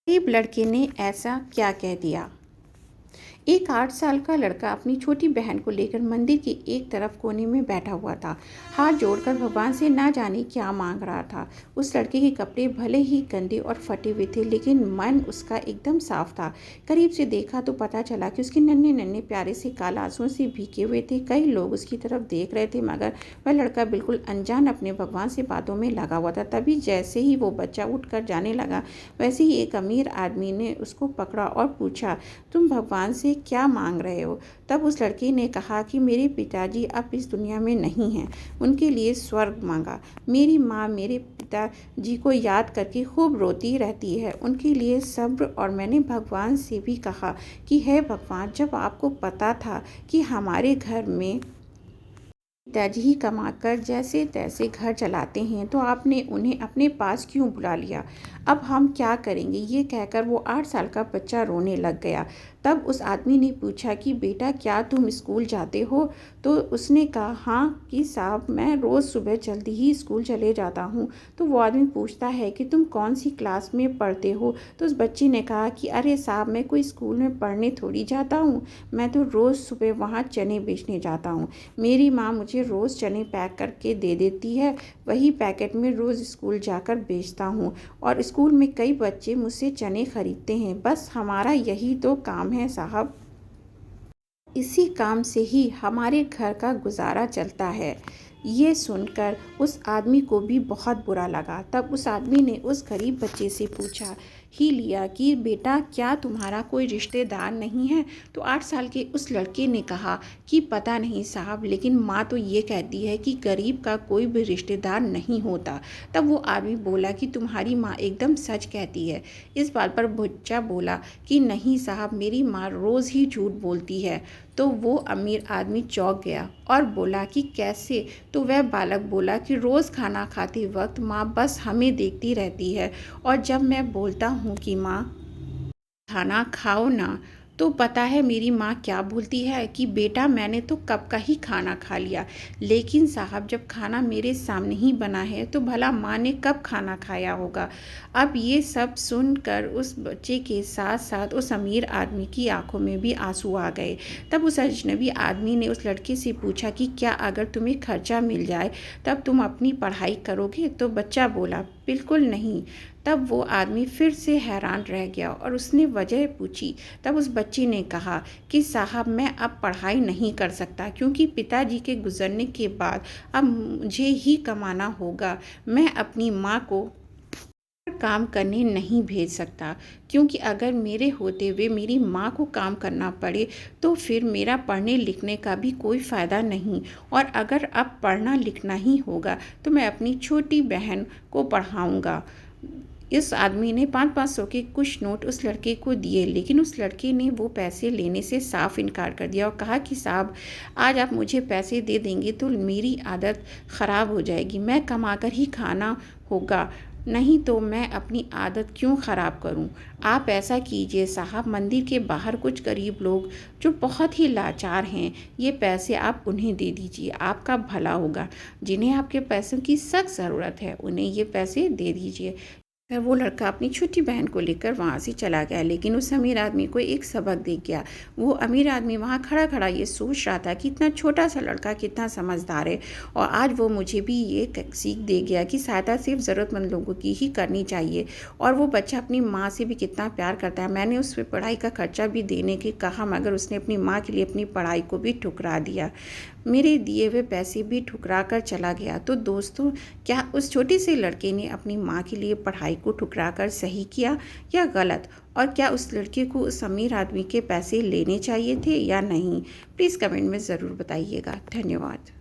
गरीब लड़के ने ऐसा क्या कह दिया। एक 8 साल का लड़का अपनी छोटी बहन को लेकर मंदिर के एक तरफ कोने में बैठा हुआ था। हाथ जोड़कर भगवान से ना जाने क्या मांग रहा था। उस लड़के के कपड़े भले ही गंदे और फटे हुए थे, लेकिन मन उसका एकदम साफ था। करीब से देखा तो पता चला कि उसके नन्हे नन्हे प्यारे से काल आंसुओं से भीगे हुए थे। कई लोग उसकी तरफ देख रहे थे, मगर वह लड़का बिल्कुल अनजान अपने भगवान से बातों में लगा हुआ था। तभी जैसे ही वो बच्चा उठकर जाने लगा, वैसे ही एक अमीर आदमी ने उसको पकड़ा और पूछा, तुम भगवान से क्या मांग रहे हो। तब उस लड़के ने कहा कि मेरे पिताजी अब इस दुनिया में नहीं हैं, उनके लिए स्वर्ग मांगा। मेरी माँ मेरे पिताजी को याद करके खूब रोती रहती है, उनके लिए सब्र। और मैंने भगवान से भी कहा कि हे भगवान, जब आपको पता था कि हमारे घर में पिताजी ही कमाकर जैसे तैसे घर चलाते हैं, तो आपने उन्हें अपने पास क्यों बुला लिया। अब हम क्या करेंगे। ये कहकर वो 8 साल का बच्चा रोने लग गया। तब उस आदमी ने पूछा कि बेटा, क्या तुम स्कूल जाते हो। तो उसने कहा हाँ कि साहब, मैं रोज़ सुबह जल्दी ही स्कूल चले जाता हूँ। तो वो आदमी पूछता है कि तुम कौन सी क्लास में पढ़ते हो। तो उस बच्चे ने कहा कि अरे साहब, मैं कोई स्कूल में पढ़ने थोड़ी जाता हूँ, मैं तो रोज़ सुबह वहाँ चने बेचने जाता हूँ। मेरी माँ मुझे रोज़ चने पैक करके दे देती है, वही पैकेट में रोज़ स्कूल जाकर बेचता हूँ। और स्कूल में कई बच्चे मुझसे चने खरीदते हैं। बस हमारा यही तो काम है साहब, इसी काम से ही हमारे घर का गुजारा चलता है। ये सुनकर उस आदमी को भी बहुत बुरा लगा। तब उस आदमी ने उस गरीब बच्चे से पूछा ही लिया कि बेटा, क्या तुम्हारा कोई रिश्तेदार नहीं है। तो 8 साल के उस लड़के ने कहा कि पता नहीं साहब, लेकिन माँ तो ये कहती है कि गरीब का कोई भी रिश्तेदार नहीं होता। तब वो आदमी बोला कि तुम्हारी माँ एकदम सच कहती है। इस बात पर बच्चा बोला कि नहीं साहब, मेरी माँ रोज़ ही झूठ बोलती है। तो वो अमीर आदमी चौंक गया और बोला कि कैसे। तो वह बालक बोला कि रोज़ खाना खाते वक्त माँ बस हमें देखती रहती है, और जब मैं बोलता हूँ कि माँ खाना खाओ ना, तो पता है मेरी माँ क्या बोलती है कि बेटा, मैंने तो कब का ही खाना खा लिया। लेकिन साहब, जब खाना मेरे सामने ही बना है तो भला माँ ने कब खाना खाया होगा। अब ये सब सुनकर उस बच्चे के साथ साथ उस अमीर आदमी की आंखों में भी आंसू आ गए। तब उस अजनबी आदमी ने उस लड़के से पूछा कि क्या अगर तुम्हें खर्चा मिल जाए तब तुम अपनी पढ़ाई करोगे। तो बच्चा बोला बिल्कुल नहीं। तब वो आदमी फिर से हैरान रह गया और उसने वजह पूछी। तब उस बच्चे ने कहा कि साहब, मैं अब पढ़ाई नहीं कर सकता, क्योंकि पिताजी के गुजरने के बाद अब मुझे ही कमाना होगा। मैं अपनी माँ को काम करने नहीं भेज सकता, क्योंकि अगर मेरे होते हुए मेरी माँ को काम करना पड़े तो फिर मेरा पढ़ने लिखने का भी कोई फ़ायदा नहीं। और अगर अब पढ़ना लिखना ही होगा तो मैं अपनी छोटी बहन को पढ़ाऊँगा। इस आदमी ने 500-500 के कुछ नोट उस लड़के को दिए, लेकिन उस लड़के ने वो पैसे लेने से साफ इनकार कर दिया और कहा कि साहब, आज आप मुझे पैसे दे देंगे तो मेरी आदत ख़राब हो जाएगी, मैं कमा कर ही खाना होगा, नहीं तो मैं अपनी आदत क्यों ख़राब करूं। आप ऐसा कीजिए साहब, मंदिर के बाहर कुछ गरीब लोग जो बहुत ही लाचार हैं, ये पैसे आप उन्हें दे दीजिए, आपका भला होगा। जिन्हें आपके पैसों की सख्त ज़रूरत है, उन्हें ये पैसे दे दीजिए। फिर वो लड़का अपनी छोटी बहन को लेकर वहाँ से चला गया, लेकिन उस अमीर आदमी को एक सबक दिख गया। वो अमीर आदमी वहाँ खड़ा खड़ा ये सोच रहा था कि इतना छोटा सा लड़का कितना समझदार है, और आज वो मुझे भी ये सीख दे गया कि सहायता सिर्फ ज़रूरतमंद लोगों की ही करनी चाहिए। और वो बच्चा अपनी माँ से भी कितना प्यार करता है। मैंने उस पर पढ़ाई का खर्चा भी देने के कहा, मगर उसने अपनी माँ के लिए अपनी पढ़ाई को भी ठुकरा दिया, मेरे दिए हुए पैसे भी ठुकरा कर चला गया। तो दोस्तों, क्या उस छोटे से लड़के ने अपनी माँ के लिए पढ़ाई को ठुकरा कर सही किया या गलत। और क्या उस लड़के को उस अमीर आदमी के पैसे लेने चाहिए थे या नहीं। प्लीज़ कमेंट में ज़रूर बताइएगा। धन्यवाद।